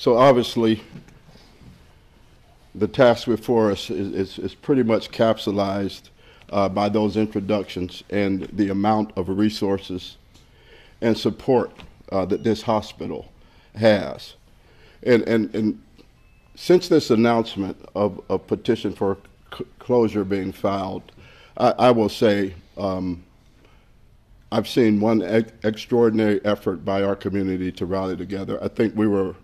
So obviously, the task before us is pretty much capsulized by those introductions and the amount of resources and support that this hospital has. And since this announcement of a petition for closure being filed, I will say I've seen one extraordinary effort by our community to rally together. I think we were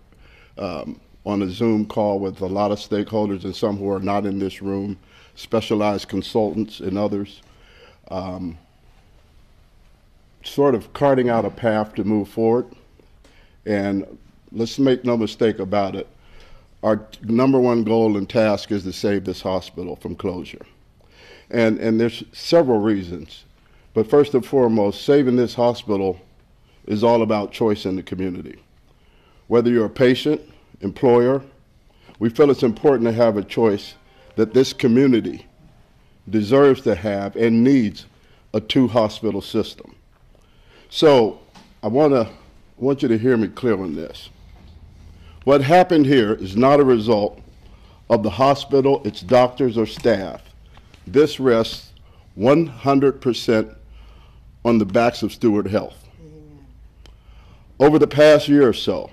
on a Zoom call with a lot of stakeholders and some who are not in this room, specialized consultants and others, sort of carting out a path to move forward. And let's make no mistake about it, our number one goal and task is to save this hospital from closure. And there's several reasons. But first and foremost, saving this hospital is all about choice in the community. Whether you're a patient, employer, we feel it's important to have a choice that this community deserves to have and needs a two-hospital system. So I want you to hear me clear on this. What happened here is not a result of the hospital, its doctors, or staff. This rests 100% on the backs of Steward Health. Over the past year or so,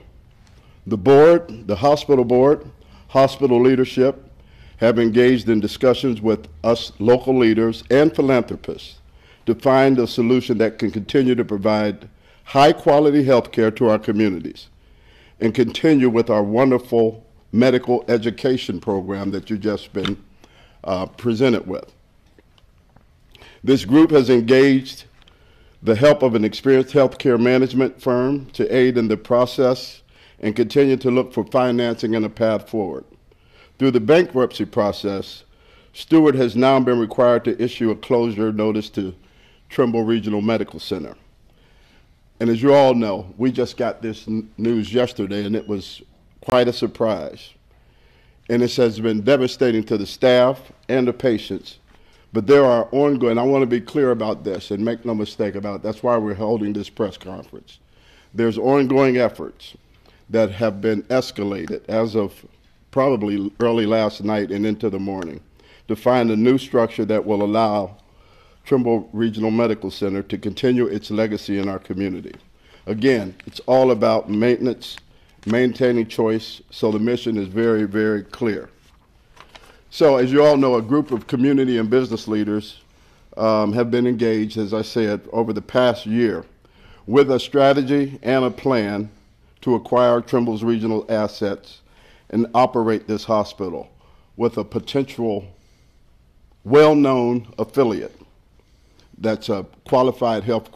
the board, the hospital board, hospital leadership have engaged in discussions with us local leaders and philanthropists to find a solution that can continue to provide high-quality health care to our communities and continue with our wonderful medical education program that you've just been presented with. This group has engaged the help of an experienced healthcare management firm to aid in the process and continue to look for financing and a path forward. Through the bankruptcy process, Steward has now been required to issue a closure notice to Trumbull Regional Medical Center. And as you all know, we just got this news yesterday, and it was quite a surprise. And this has been devastating to the staff and the patients. But there are ongoing, I want to be clear about this and make no mistake about it. That's why we're holding this press conference. There's ongoing efforts that have been escalated as of probably early last night and into the morning to find a new structure that will allow Trumbull Regional Medical Center to continue its legacy in our community. Again, it's all about maintenance, maintaining choice, so the mission is very, very clear. So as you all know, a group of community and business leaders have been engaged, as I said, over the past year with a strategy and a plan to acquire Trumble's regional assets and operate this hospital with a potential well-known affiliate that's a qualified health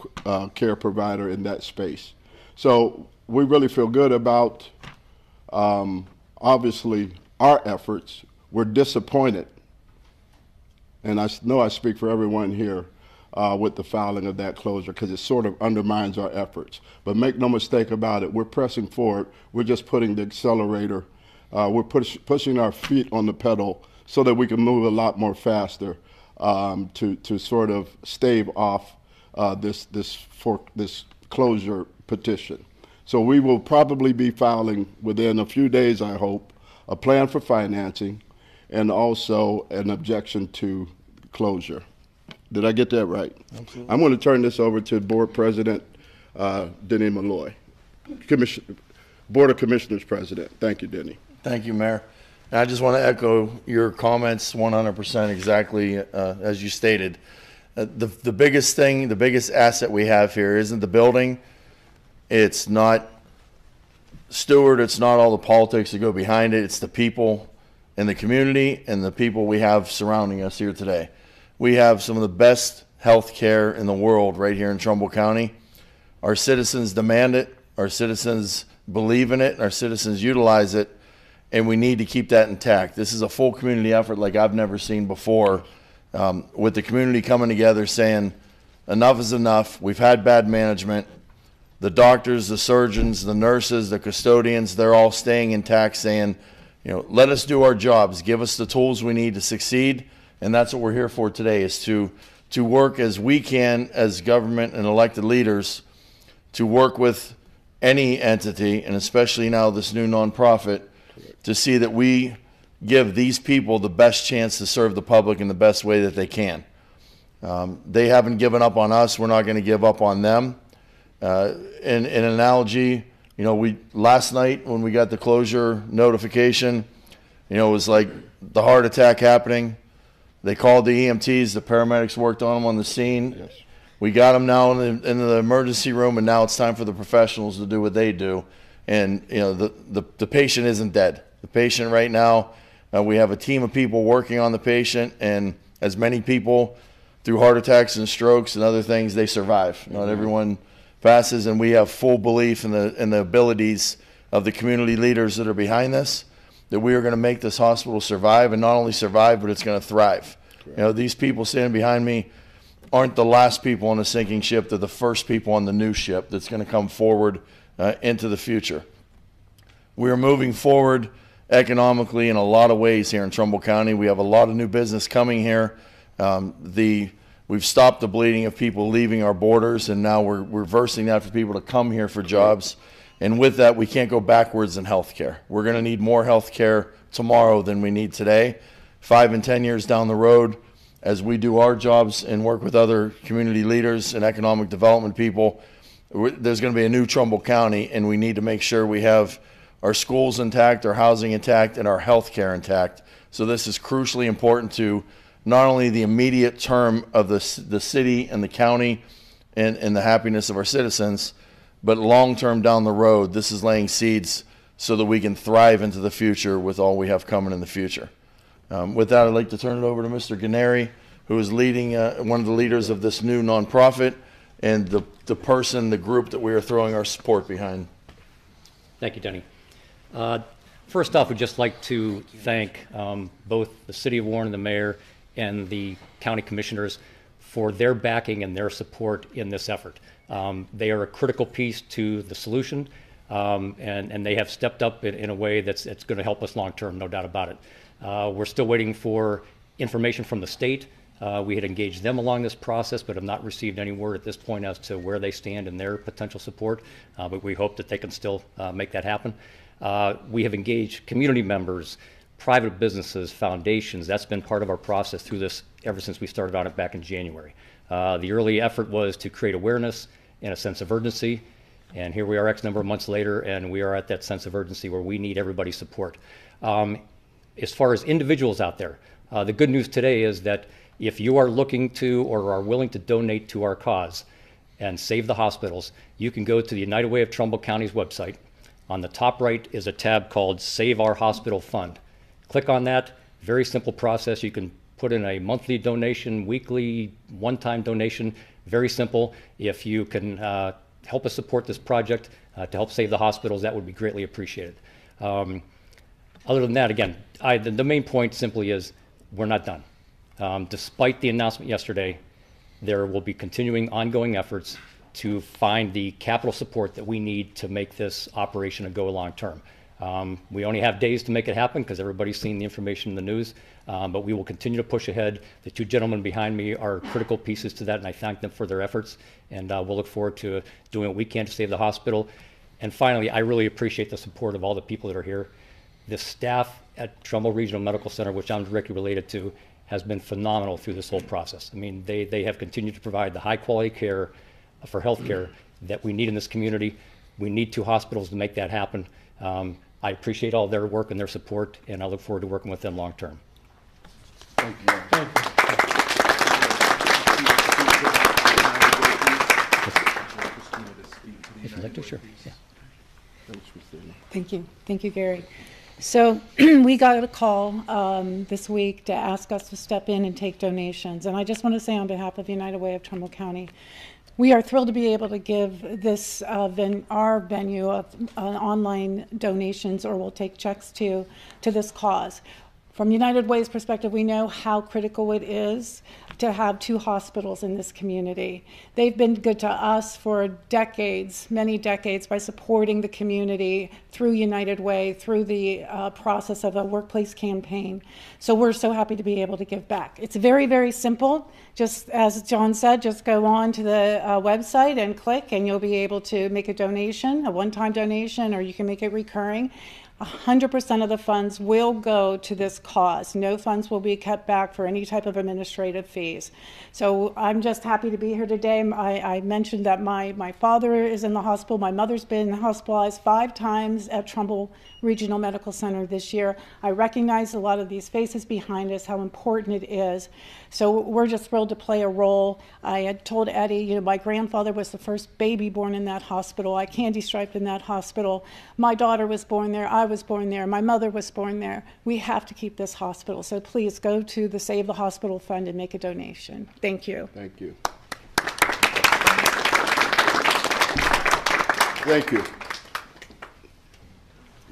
care provider in that space. So we really feel good about, obviously, our efforts. We're disappointed, and I know I speak for everyone here with the filing of that closure because it sort of undermines our efforts. But make no mistake about it, we're pressing forward. We're just putting the accelerator, we're pushing our feet on the pedal so that we can move a lot more faster to sort of stave off this closure petition. So we will probably be filing within a few days, I hope, a plan for financing and also an objection to closure. Did I get that right? Absolutely. I'm going to turn this over to Board President Denny Malloy, Board of Commissioners President. Thank you, Denny. Thank you, Mayor. And I just want to echo your comments 100% exactly as you stated. The biggest thing, the biggest asset we have here isn't the building. It's not Steward. It's not all the politics that go behind it. It's the people in the community and the people we have surrounding us here today. We have some of the best health care in the world right here in Trumbull County. Our citizens demand it. Our citizens believe in it. Our citizens utilize it. And we need to keep that intact. This is a full community effort like I've never seen before, with the community coming together saying, enough is enough. We've had bad management. The doctors, the surgeons, the nurses, the custodians, they're all staying intact saying, you know, let us do our jobs. Give us the tools we need to succeed. And that's what we're here for today, is to work as we can as government and elected leaders to work with any entity, and especially now this new nonprofit, to see that we give these people the best chance to serve the public in the best way that they can. They haven't given up on us. We're not going to give up on them. In an analogy, you know, last night when we got the closure notification, you know, it was like the heart attack happening. They called the EMTs. The paramedics worked on them on the scene. Yes. We got them now in the emergency room, and now it's time for the professionals to do what they do. And, you know, the patient isn't dead. The patient right now, we have a team of people working on the patient, and as many people through heart attacks and strokes and other things, they survive. Not everyone passes, and we have full belief in the abilities of the community leaders that are behind this, that we are going to make this hospital survive, and not only survive, but it's going to thrive. Correct. You know, these people standing behind me aren't the last people on the sinking ship. They're the first people on the new ship that's going to come forward into the future. We are moving forward economically in a lot of ways here in Trumbull County. We have a lot of new business coming here. We've stopped the bleeding of people leaving our borders, and now we're reversing that for people to come here for jobs. And with that, we can't go backwards in healthcare. We're going to need more healthcare tomorrow than we need today. 5 and 10 years down the road, as we do our jobs and work with other community leaders and economic development people, there's going to be a new Trumbull County, and we need to make sure we have our schools intact, our housing intact, and our health care intact. So this is crucially important to not only the immediate term of the city and the county and the happiness of our citizens, but long-term down the road, this is laying seeds so that we can thrive into the future with all we have coming in the future. With that, I'd like to turn it over to Mr. Gennari, who is leading one of the leaders of this new nonprofit and the group that we are throwing our support behind. Thank you, Denny. First off, we'd just like to thank both the City of Warren and the Mayor and the County Commissioners for their backing and their support in this effort. They are a critical piece to the solution, and they have stepped up in a way that's going to help us long term, no doubt about it. We're still waiting for information from the state. We had engaged them along this process, but have not received any word at this point as to where they stand in their potential support, but we hope that they can still make that happen. We have engaged community members, private businesses, foundations. That's been part of our process through this ever since we started on it back in January. The early effort was to create awareness and a sense of urgency, and here we are X number of months later, and we are at that sense of urgency where we need everybody's support. As far as individuals out there, the good news today is that if you are looking to or are willing to donate to our cause and save the hospitals, you can go to the United Way of Trumbull County's website. On the top right is a tab called Save Our Hospital Fund. Click on that. Very simple process. You can put in a monthly donation, weekly, one-time donation. Very simple. If you can help us support this project to help save the hospitals, that would be greatly appreciated. Other than that, again, the main point simply is we're not done. Despite the announcement yesterday, there will be continuing ongoing efforts to find the capital support that we need to make this operation a go long term. We only have days to make it happen because everybody's seen the information in the news, but we will continue to push ahead. The two gentlemen behind me are critical pieces to that, and I thank them for their efforts, and we'll look forward to doing what we can to save the hospital. And finally, I really appreciate the support of all the people that are here. The staff at Trumbull Regional Medical Center, which I'm directly related to, has been phenomenal through this whole process. I mean, they have continued to provide the high quality care for healthcare that we need in this community. We need 2 hospitals to make that happen. I appreciate all their work and their support, and I look forward to working with them long term. Thank you. Thank you. If you'd like to, sure. Yeah. Thank you. Thank you, Gary. So we got a call this week to ask us to step in and take donations. And I just want to say on behalf of United Way of Trumbull County, we are thrilled to be able to give this our venue of online donations, or we'll take checks to this cause. From United Way's perspective, we know how critical it is to have 2 hospitals in this community. They've been good to us for decades, many decades, by supporting the community through United Way, through the process of a workplace campaign. So we're so happy to be able to give back. It's very, very simple. Just as John said, just go on to the website and click, and you'll be able to make a donation, a one-time donation, or you can make it recurring. 100% of the funds will go to this cause. No funds will be cut back for any type of administrative fees. So I'm just happy to be here today. I mentioned that my father is in the hospital. My mother's been hospitalized 5 times at Trumbull Regional Medical Center this year. I recognize a lot of these faces behind us, how important it is. So we're just thrilled to play a role. I had told Eddie, you know, my grandfather was the first baby born in that hospital. I candy striped in that hospital. My daughter was born there. I was born there. My mother was born there. We have to keep this hospital. So please go to the Save the Hospital Fund and make a donation. Thank you. Thank you. Thank you.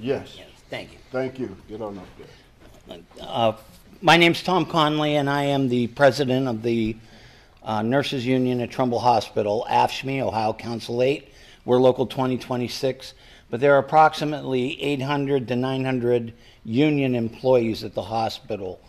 Yes. Yes, thank you. Thank you. Get on up there. My name's Tom Conley, and I am the president of the Nurses Union at Trumbull Hospital, AFSCME, Ohio Council 8. We're local 2026, but there are approximately 800 to 900 union employees at the hospital.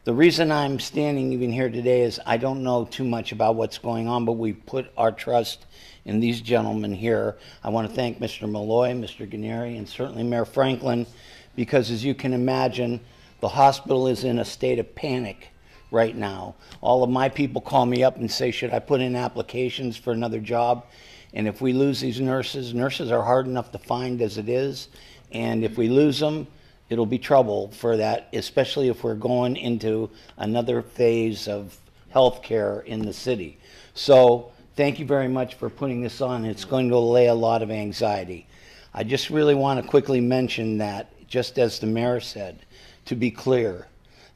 The reason I'm standing even here today is I don't know too much about what's going on, but we put our trust in these gentlemen here. I want to thank Mr. Malloy, Mr. Guarnieri, and certainly Mayor Franklin, because as you can imagine, the hospital is in a state of panic right now. All of my people call me up and say, should I put in applications for another job? And if we lose these nurses are hard enough to find as it is, and if we lose them, it'll be trouble for that, especially if we're going into another phase of healthcare in the city. So thank you very much for putting this on. It's going to allay a lot of anxiety. I just really want to quickly mention that, just as the mayor said, to be clear,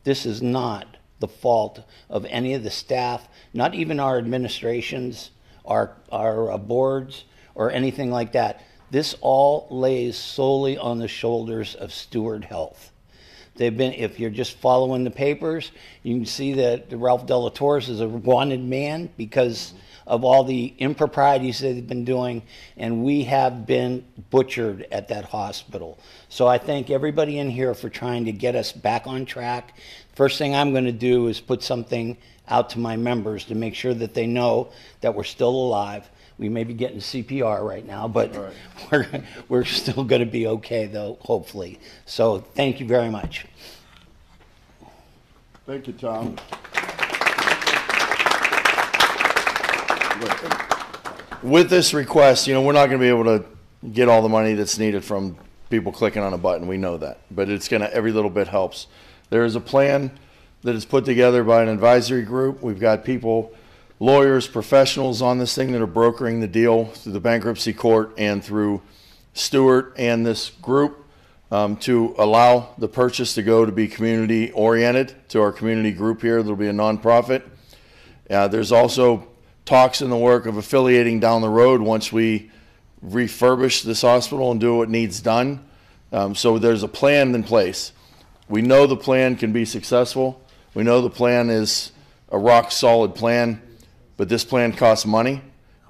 this is not the fault of any of the staff, not even our administrations, our boards, or anything like that. This all lays solely on the shoulders of Steward Health. They've been, if you're just following the papers, you can see that Ralph De La Torres is a wanted man because of all the improprieties they've been doing, and we have been butchered at that hospital. So I thank everybody in here for trying to get us back on track. First thing I'm going to do is put something out to my members to make sure that they know that we're still alive. We may be getting CPR right now, but we're still going to be okay, though, hopefully. So thank you very much. Thank you, Tom. With this request, you know, we're not going to be able to get all the money that's needed from people clicking on a button. We know that, but it's going to, every little bit helps. There is a plan that is put together by an advisory group. We've got people, lawyers, professionals on this thing that are brokering the deal through the bankruptcy court and through Stewart and this group to allow the purchase to go to be community oriented to our community group here. There'll be a nonprofit. There's also talks in the work of affiliating down the road once we refurbish this hospital and do what needs done. So there's a plan in place. We know the plan can be successful. We know the plan is a rock solid plan, but this plan costs money.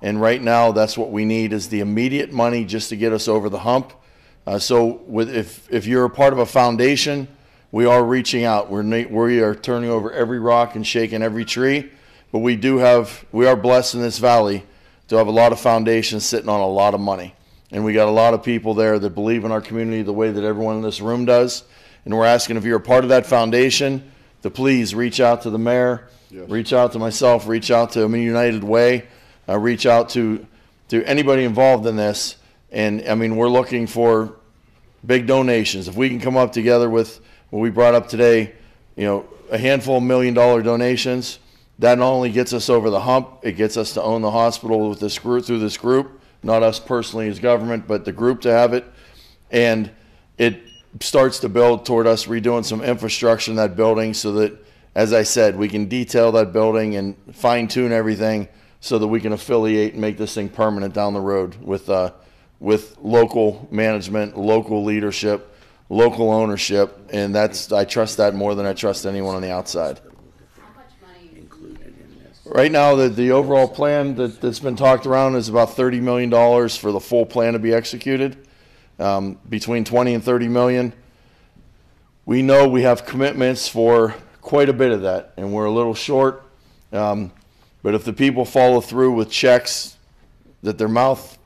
And right now that's what we need is the immediate money just to get us over the hump. So if you're a part of a foundation, we are reaching out. We are turning over every rock and shaking every tree. But we are blessed in this valley to have a lot of foundations sitting on a lot of money. And we got a lot of people there that believe in our community the way that everyone in this room does. And we're asking if you're a part of that foundation to please reach out to the mayor, yes, reach out to myself, reach out to United Way, reach out to anybody involved in this. And I mean, we're looking for big donations. If we can come up together with what we brought up today, you know, a handful of $1 million donations, that not only gets us over the hump, it gets us to own the hospital with this group, through this group, not us personally as government, but the group to have it. And it starts to build toward us redoing some infrastructure in that building so that, as I said, we can detail that building and fine tune everything so that we can affiliate and make this thing permanent down the road with local management, local leadership, local ownership, and I trust that more than I trust anyone on the outside. How much money is included in this? Right now, the overall plan that's been talked around is about $30 million for the full plan to be executed, between 20 and 30 million. We know we have commitments for quite a bit of that, and we're a little short. But if the people follow through with checks that their mouth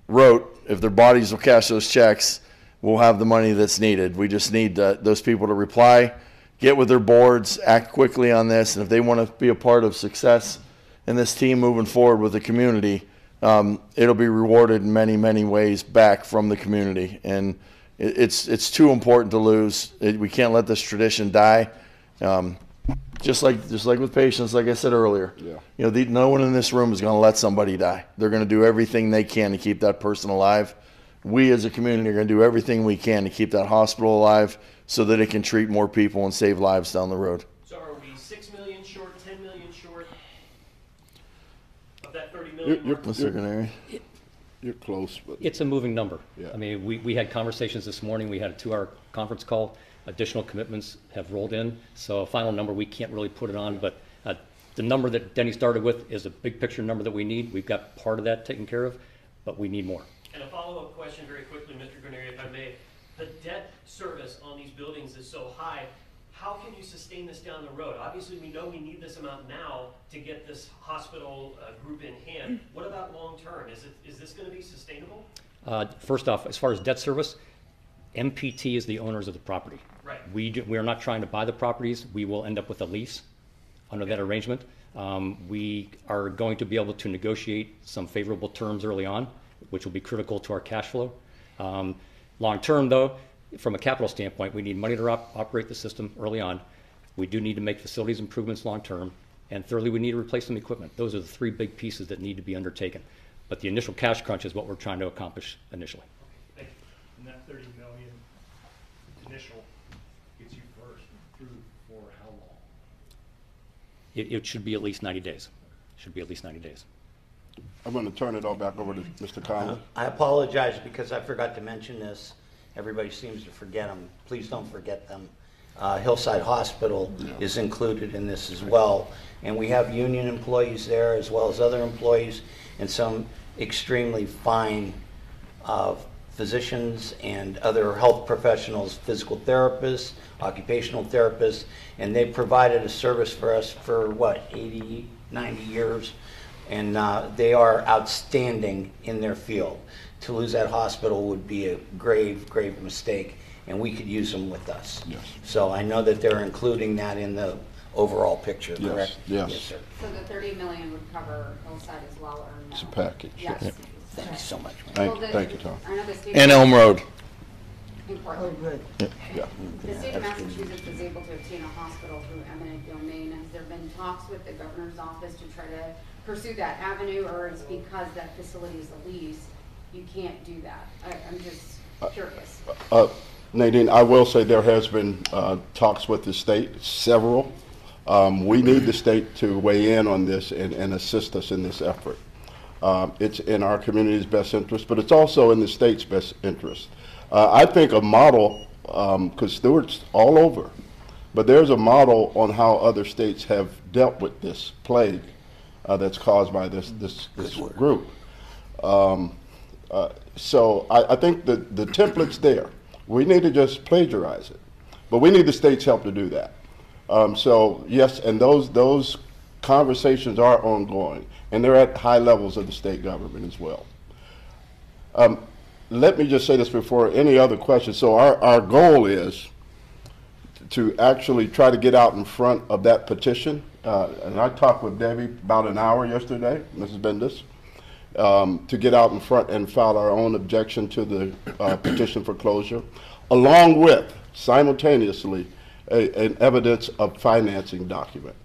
wrote, if their bodies will cash those checks, we'll have the money that's needed. We just need those people to reply, get with their boards, act quickly on this, and if they want to be a part of success in this team moving forward with the community, it'll be rewarded in many, many ways back from the community. And it's too important to lose. We can't let this tradition die. Just like with patients, like I said earlier. Yeah. You know, no one in this room is going to let somebody die. They're going to do everything they can to keep that person alive. We as a community are going to do everything we can to keep that hospital alive so that it can treat more people and save lives down the road. So are we 6 million short, 10 million short of that 30 million? Mr. Canary? You're close, but It's a moving number. Yeah. I mean, we had conversations this morning. We had a 2-hour conference call. Additional commitments have rolled in. So a final number, we can't really put it on, but the number that Denny started with is a big picture number that we need. We've got part of that taken care of, but we need more. And a follow-up question very quickly, Mr. Granary, if I may. The debt service on these buildings is so high. How can you sustain this down the road? Obviously, we know we need this amount now to get this hospital group in hand. What about long-term? Is this going to be sustainable? First off, as far as debt service, MPT is the owners of the property. Right. We are not trying to buy the properties. We will end up with a lease under that arrangement. We are going to be able to negotiate some favorable terms early on, which will be critical to our cash flow. Long term, though, from a capital standpoint, we need money to operate the system early on. We do need to make facilities improvements long term. And thirdly, we need to replace some equipment. Those are the 3 big pieces that need to be undertaken. But the initial cash crunch is what we're trying to accomplish initially. Thank you. And that 30 million initial gets you first through for how long? It should be at least 90 days. Should be at least 90 days. I'm going to turn it all back over to Mr. Conley. I apologize because I forgot to mention this. Everybody seems to forget them. Please don't forget them. Hillside Hospital is included in this as well. And we have union employees there as well as other employees and some extremely fine physicians and other health professionals, physical therapists, occupational therapists, and they provided a service for us for, 80, 90 years. And they are outstanding in their field. To lose that hospital would be a grave, grave mistake, and we could use them with us. Yes. So I know that they're including that in the overall picture, Yes, correct? yes. Yes, sir. So the 30 million would cover Hillside as well, or no? It's a package. Yes. Yes. Thank you so much. ma'am. Thank you, Tom. I know the state. And Elm Road. Important. Yeah. The state of Massachusetts is able to obtain a hospital through eminent domain. Has there been talks with the governor's office to try to pursue that avenue, or is because that facility is a lease, you can't do that? I'm just curious. Nadine, I will say there has been talks with the state, several. We need the state to weigh in on this and assist us in this effort. It's in our community's best interest, but it's also in the state's best interest. I think a model, because Stewart's all over, but there's a model on how other states have dealt with this plague that's caused by this group. So I think the template's there. We need to just plagiarize it, but we need the state's help to do that. So yes, and those conversations are ongoing, and they're at high levels of the state government as well. Let me just say this before any other questions. So our goal is to actually try to get out in front of that petition. And I talked with Debbie about an hour yesterday, Mrs. Bendis, to get out in front and file our own objection to the petition for closure, along with, simultaneously, an evidence of financing document.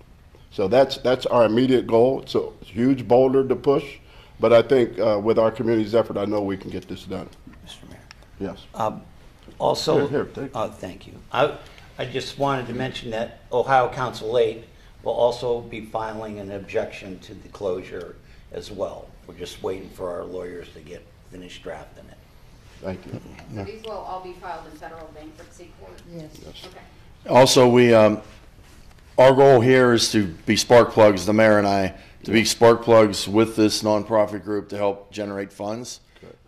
So that's our immediate goal. It's a huge boulder to push, but I think with our community's effort, I know we can get this done. Mr. Mayor. Yes. Also, Here, take it. thank you. I just wanted to mention that Ohio Council 8 will also be filing an objection to the closure as well. We're just waiting for our lawyers to get finished drafting it. Thank you. So these will all be filed in federal bankruptcy court? Yes. Okay. Also, our goal here is to be spark plugs, the mayor and I, to be spark plugs with this nonprofit group to help generate funds.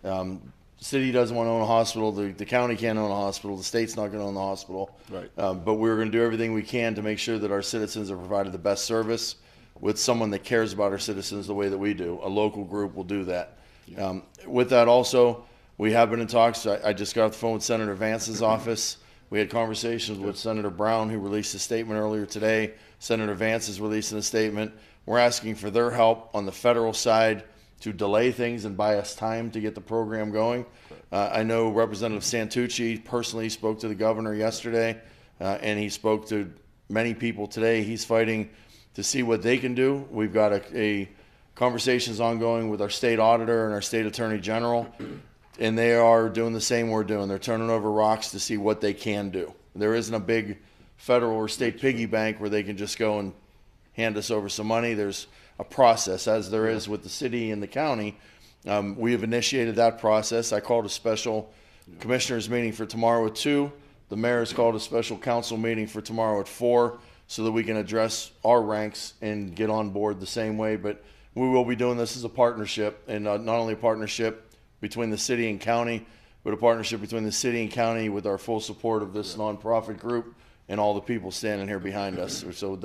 The city doesn't want to own a hospital, the county can't own a hospital, the state's not going to own the hospital. Right. But we're going to do everything we can to make sure that our citizens are provided the best service with someone that cares about our citizens the way that we do. A local group will do that. With that also, we have been in talks. I just got off the phone with Senator Vance's office. We had conversations with Senator Brown, who released a statement earlier today. Senator Vance is releasing a statement. We're asking for their help on the federal side to delay things and buy us time to get the program going. I know Representative Santucci personally spoke to the governor yesterday, and he spoke to many people today. He's fighting to see what they can do. We've got a conversations ongoing with our state auditor and our state attorney general, and they are doing the same we're doing. They're turning over rocks to see what they can do. There isn't a big federal or state piggy bank where they can just go and hand us over some money. There's a process, as there is with the city and the county. We have initiated that process. I called a special commissioners meeting for tomorrow at 2. The mayor has called a special council meeting for tomorrow at 4 so that we can address our ranks and get on board the same way. But we will be doing this as a partnership, and not only a partnership between the city and county, but a partnership between the city and county with our full support of this nonprofit group and all the people standing here behind us. So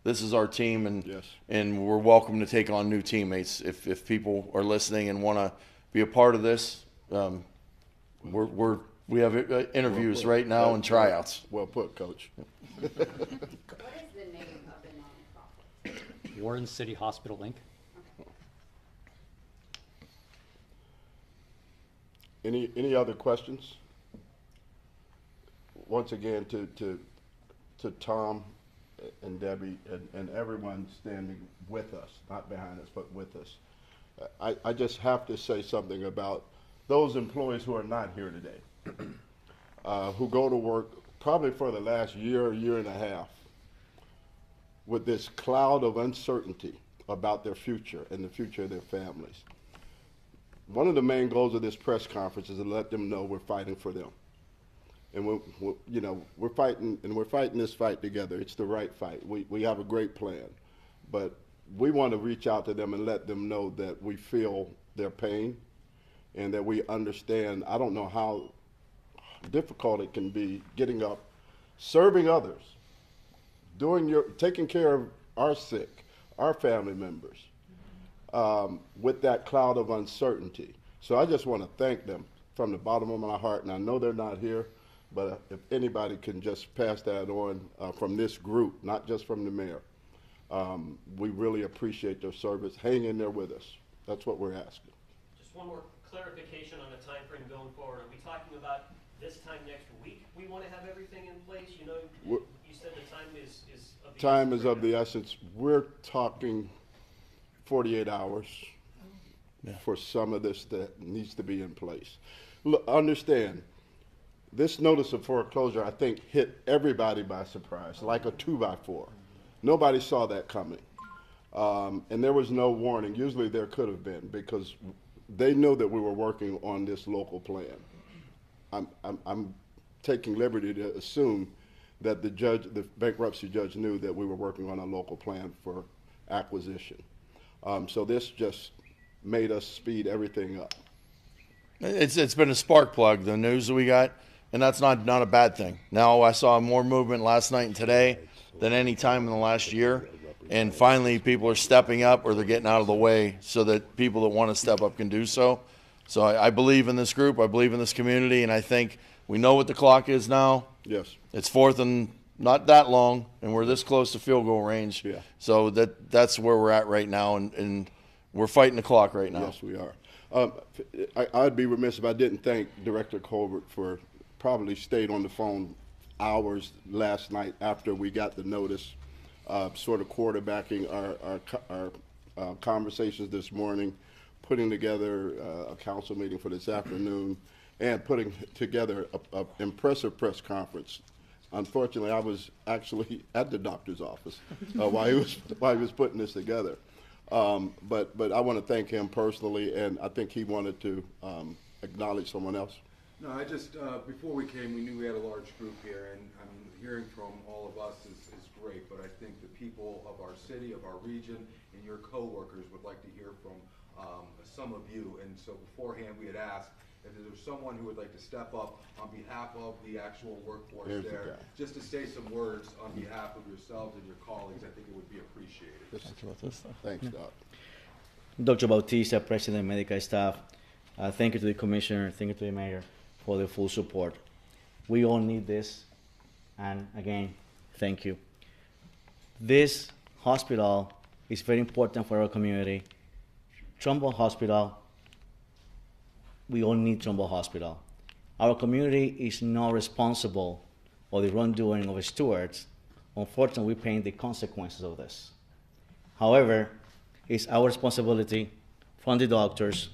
this is our team, and we're welcome to take on new teammates if people are listening and want to be a part of this. We have interviews right now and tryouts. Well put, Coach. What is the name of the nonprofit? Warren City Hospital, Inc. Any other questions? Once again, to Tom and Debbie and everyone standing with us, not behind us, but with us. I just have to say something about those employees who are not here today, who go to work probably for the last year and a half with this cloud of uncertainty about their future and the future of their families. One of the main goals of this press conference is to let them know we're fighting for them. And we're fighting, and we're fighting this fight together. It's the right fight. We have a great plan, but we want to reach out to them and let them know that we feel their pain and that we understand. I don't know how difficult it can be getting up, serving others, taking care of our sick, our family members, with that cloud of uncertainty. So I just want to thank them from the bottom of my heart, and I know they're not here, but if anybody can just pass that on from this group, not just from the mayor, we really appreciate their service. Hang in there with us. That's what we're asking. Just one more clarification on the time frame going forward. Are we talking about this time next week we want to have everything in place? You know, you said the time is of the Time essence is right of now. the essence. We're talking 48 hours for some of this that needs to be in place. Look, understand, this notice of foreclosure, I think, hit everybody by surprise, like a 2x4. Nobody saw that coming. And there was no warning. Usually there could have been, because they knew that we were working on this local plan. I'm taking liberty to assume that the bankruptcy judge knew that we were working on a local plan for acquisition. So this just made us speed everything up. It's been a spark plug, the news that we got, and that's not a bad thing. Now I saw more movement last night and today than any time in the last year, and finally people are stepping up, or they're getting out of the way so that people that want to step up can do so. So I believe in this group, I believe in this community, and I think we know what the clock is now. Yes. It's fourth and not that long, and we're this close to field goal range. Yeah. So that's where we're at right now, and we're fighting the clock right now. Yes, we are. I'd be remiss if I didn't thank Director Colbert for probably stayed on the phone hours last night after we got the notice, sort of quarterbacking our conversations this morning, putting together a council meeting for this afternoon, and putting together an impressive press conference. Unfortunately, I was actually at the doctor's office while he was putting this together. But I want to thank him personally, and I think he wanted to acknowledge someone else? No, I just, before we came, we knew we had a large group here, and hearing from all of us is great, but I think the people of our city, of our region, and your co-workers would like to hear from some of you. And so beforehand, we had asked if there was someone who would like to step up on behalf of the actual workforce there, just to say some words on behalf of yourselves and your colleagues. I think it would be appreciated. Thanks, Doc. Dr. Bautista, President Medical Staff, thank you to the Commissioner, thank you to the Mayor for the full support. We all need this, and again, thank you. This hospital is very important for our community. Trumbull Hospital, we all need Trumbull Hospital. Our community is not responsible for the wrongdoing of stewards. Unfortunately, we're paying the consequences of this. However, it's our responsibility from the doctors,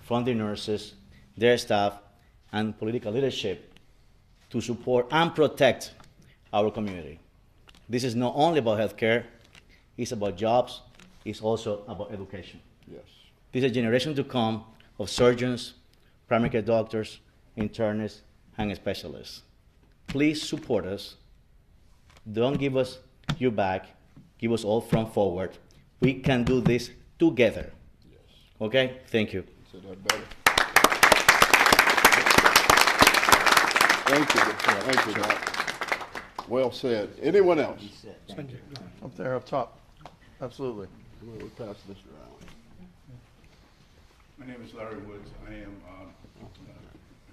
from the nurses, their staff, and political leadership to support and protect our community. This is not only about healthcare, it's about jobs, it's also about education. Yes. This is a generation to come of surgeons, primary care doctors, internists, and specialists. Please support us. Don't give us your back, give us all front forward. We can do this together. Yes. Okay? Thank you. Say that better. Thank you. Thank you, Doc. Well said. Anyone else? Up there, up top. Absolutely. We'll pass this around. My name is Larry Woods. I am an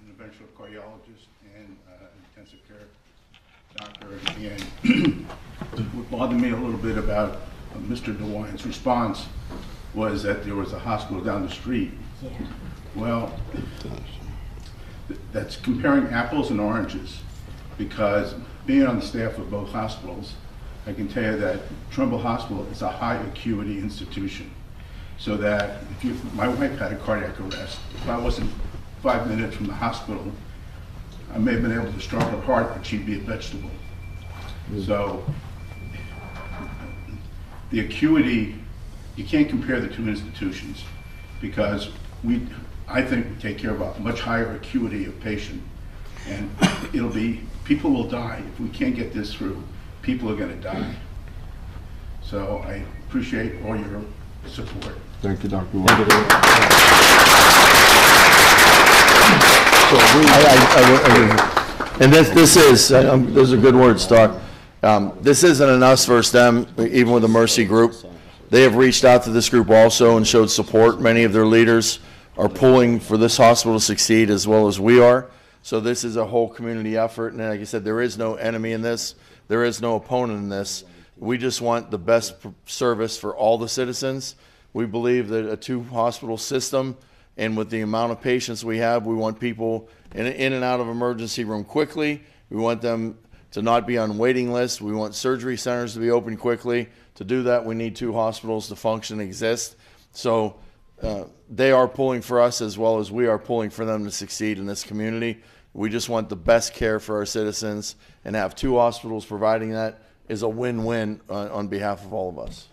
interventional cardiologist and intensive care doctor. And what bothered me a little bit about Mr. DeWine's response was that there was a hospital down the street. Yeah. Well, that's comparing apples and oranges, because being on the staff of both hospitals, I can tell you that Trumbull Hospital is a high acuity institution. So that my wife had a cardiac arrest. If I wasn't 5 minutes from the hospital, I may have been able to start her heart, but she'd be a vegetable. So the acuity, you can't compare the two institutions, because I think we take care of a much higher acuity of patient, and people will die. If we can't get this through, people are gonna die. So I appreciate all your support. Thank you, Dr. And those are good words, Doc. This isn't an us versus them, even with the Mercy group. They have reached out to this group also and showed support. Many of their leaders are pulling for this hospital to succeed as well as we are. So this is a whole community effort. And like I said, there is no enemy in this. There is no opponent in this. We just want the best service for all the citizens. We believe that a 2-hospital system, and with the amount of patients we have, we want people in and out of emergency room quickly. We want them to not be on waiting lists. We want surgery centers to be open quickly. To do that, we need 2 hospitals to function and exist. So they are pulling for us as well as we are pulling for them to succeed in this community. We just want the best care for our citizens, and have 2 hospitals providing that is a win-win on behalf of all of us.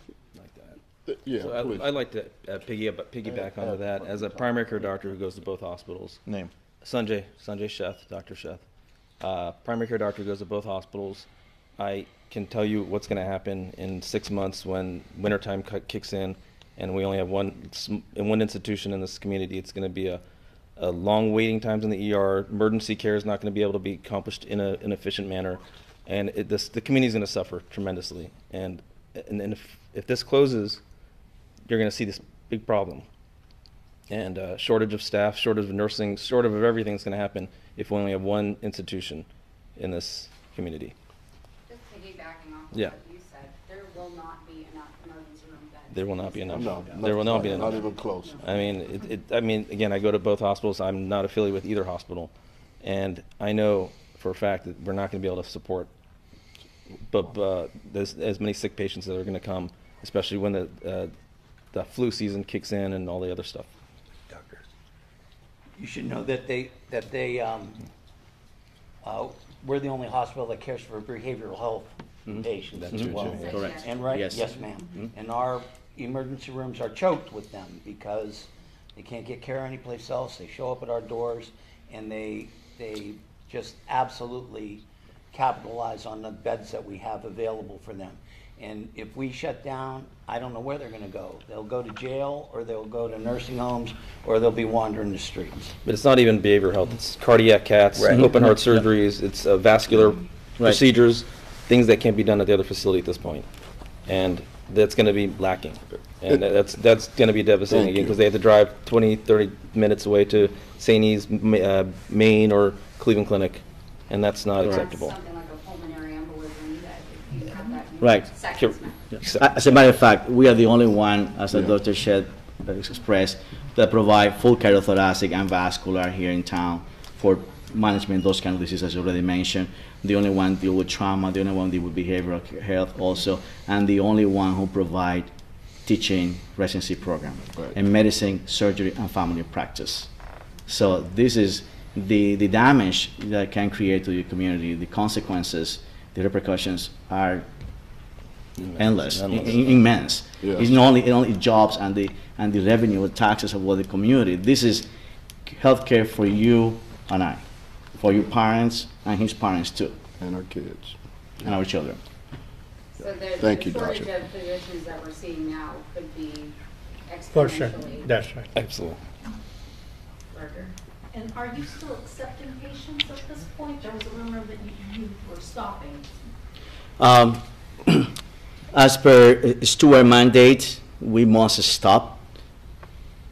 Yeah, so I'd like to piggyback onto that. As a primary care doctor who goes to both hospitals. Name? Sanjay Sheth, Dr. Sheth. Primary care doctor goes to both hospitals. I can tell you what's going to happen in 6 months when wintertime kicks in, and we only have one institution in this community. It's going to be a long waiting times in the ER. Emergency care is not going to be able to be accomplished in an efficient manner, and the community is going to suffer tremendously. And if this closes, you're going to see this big problem. And shortage of staff, shortage of nursing, shortage of everything is going to happen if we only have one institution in this community. Just piggybacking off of Yeah. what you said, there will not be enough emergency room beds. There will not be enough. No, There will not be enough. Not even close. I mean, again, I go to both hospitals. I'm not affiliated with either hospital, and I know for a fact that we're not going to be able to support there's as many sick patients that are going to come, especially when the flu season kicks in and all the other stuff. Doctors, you should know that we're the only hospital that cares for behavioral health patients That's as true, well. too. Correct. And right? Yes. Yes, ma'am. And our emergency rooms are choked with them because They can't get care anyplace else. They show up at our doors, and they just absolutely capitalize on the beds that we have available for them. And if we shut down, I don't know where they're going to go. They'll go to jail, or they'll go to nursing homes, or they'll be wandering the streets. But it's not even behavioral health. It's cardiac caths, Right. open heart surgeries, it's vascular procedures, things that can't be done at the other facility at this point. And that's going to be lacking. And that's going to be devastating again, because they have to drive 20, 30 minutes away to St. E's, Maine, or Cleveland Clinic, and that's not acceptable. Something like a pulmonary embolism, that if you have that in Right. seconds now. As a matter of fact, we are the only one, as the Dr. Shed expressed, that provide full cardiothoracic and vascular here in town for management, those kind of diseases, as you already mentioned. The only one deal with trauma, the only one deal with behavioral health also, and the only one who provide teaching residency program in medicine, surgery, and family practice. So this is the damage that can create to your community, the consequences, the repercussions are endless. Immense. Yes. It's not only jobs and the revenue, taxes of the community. This is healthcare for you and I, for your parents and his parents too, And our kids. and our children. So Thank the you, shortage Doctor. of physicians that we're seeing now could be For sure, exponentially that's right. Absolutely. larger. And are you still accepting patients at this point? There was a rumor that you were stopping. As per Stewart mandate, we must stop.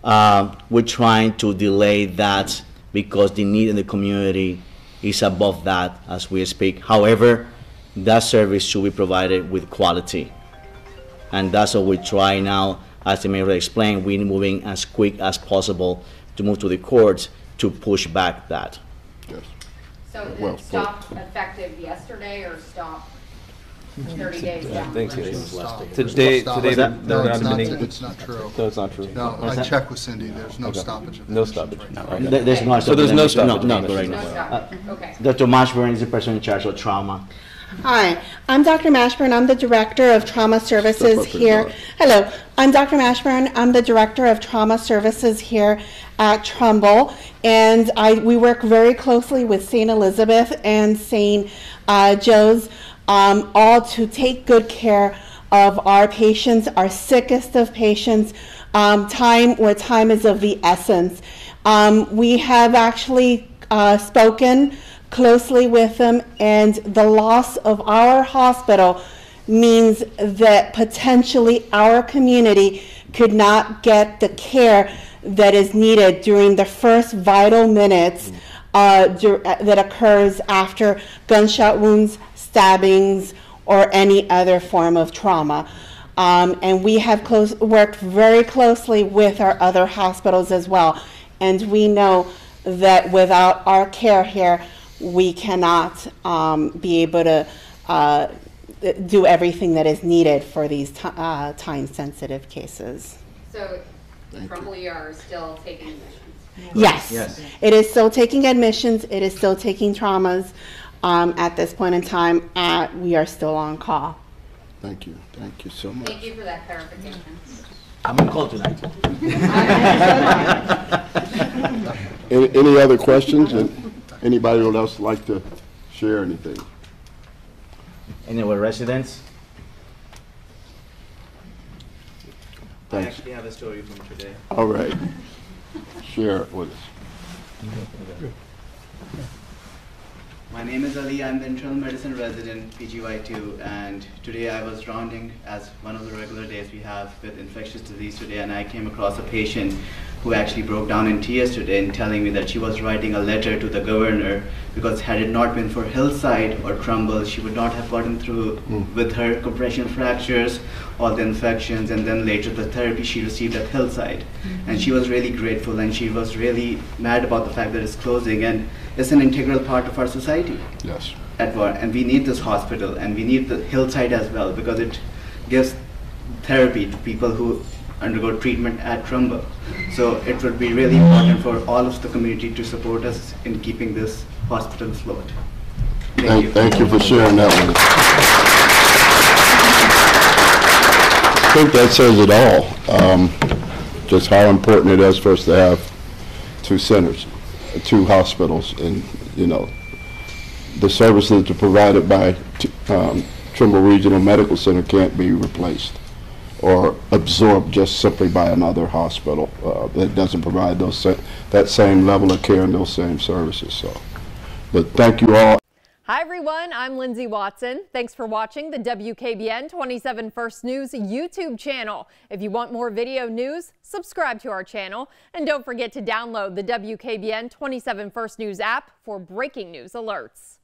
We're trying to delay that because the need in the community is above that as we speak. However, that service should be provided with quality. And that's what we try now. As the mayor explained, we're moving as quick as possible to move to the courts to push back that. Yes. So did Well, it stop effective yesterday or stop 30 days down? Today, No, they're not it's not, admitting. it's not true. No, it's not true. No, I checked with Cindy, there's no stoppage of No physicians stoppage. right No. now. There's no So there's no stoppage. No, No right No now. stoppage, okay. Dr. Mashburn is the person in charge of trauma. Hi, I'm Dr. Mashburn. I'm the Director of Trauma Services Step up and here. talk. Hello, I'm Dr. Mashburn. I'm the Director of Trauma Services here at Trumbull, and we work very closely with St. Elizabeth and St. Joe's, all to take good care of our patients, our sickest of patients, where time is of the essence. We have actually spoken closely with them, and the loss of our hospital means that potentially our community could not get the care that is needed during the first vital minutes that occurs after gunshot wounds, stabbings, or any other form of trauma. And we have worked very closely with our other hospitals as well, and we know that without our care here, we cannot be able to do everything that is needed for these time-sensitive cases. So Trumbull are still taking admissions? Yes. It is still taking admissions. It is still taking traumas. At this point in time, we are still on call. Thank you. Thank you so much. Thank you for that clarification. I'm on call tonight. Any other questions? Anybody else like to share anything? Any of our residents? I Thanks. actually have a story from today. All right. Share it with us. My name is Ali. I'm the internal medicine resident, PGY2, and today I was rounding as one of the regular days we have with infectious disease today, and I came across a patient who actually broke down in tears today and telling me that she was writing a letter to the governor because had it not been for Hillside or Trumbull, she would not have gotten through with her compression fractures, all the infections, and then later the therapy she received at Hillside. And she was really grateful, and she was really mad about the fact that it's closing, and it's an integral part of our society. Yes. And we need this hospital, and we need the Hillside as well, because it gives therapy to people who undergo treatment at Trumbull. So it would be really important for all of the community to support us in keeping this hospital afloat. Thank you. Thank you for sharing that with us. I think that says it all. just how important it is for us to have two centers, two hospitals, and you know, the services that are provided by Trumbull Regional Medical Center can't be replaced or absorbed just simply by another hospital that doesn't provide that same level of care and those same services. So, but thank you all. Hi everyone, I'm Lindsay Watson. Thanks for watching the WKBN 27 First News YouTube channel. If you want more video news, subscribe to our channel. And don't forget to download the WKBN 27 First News app for breaking news alerts.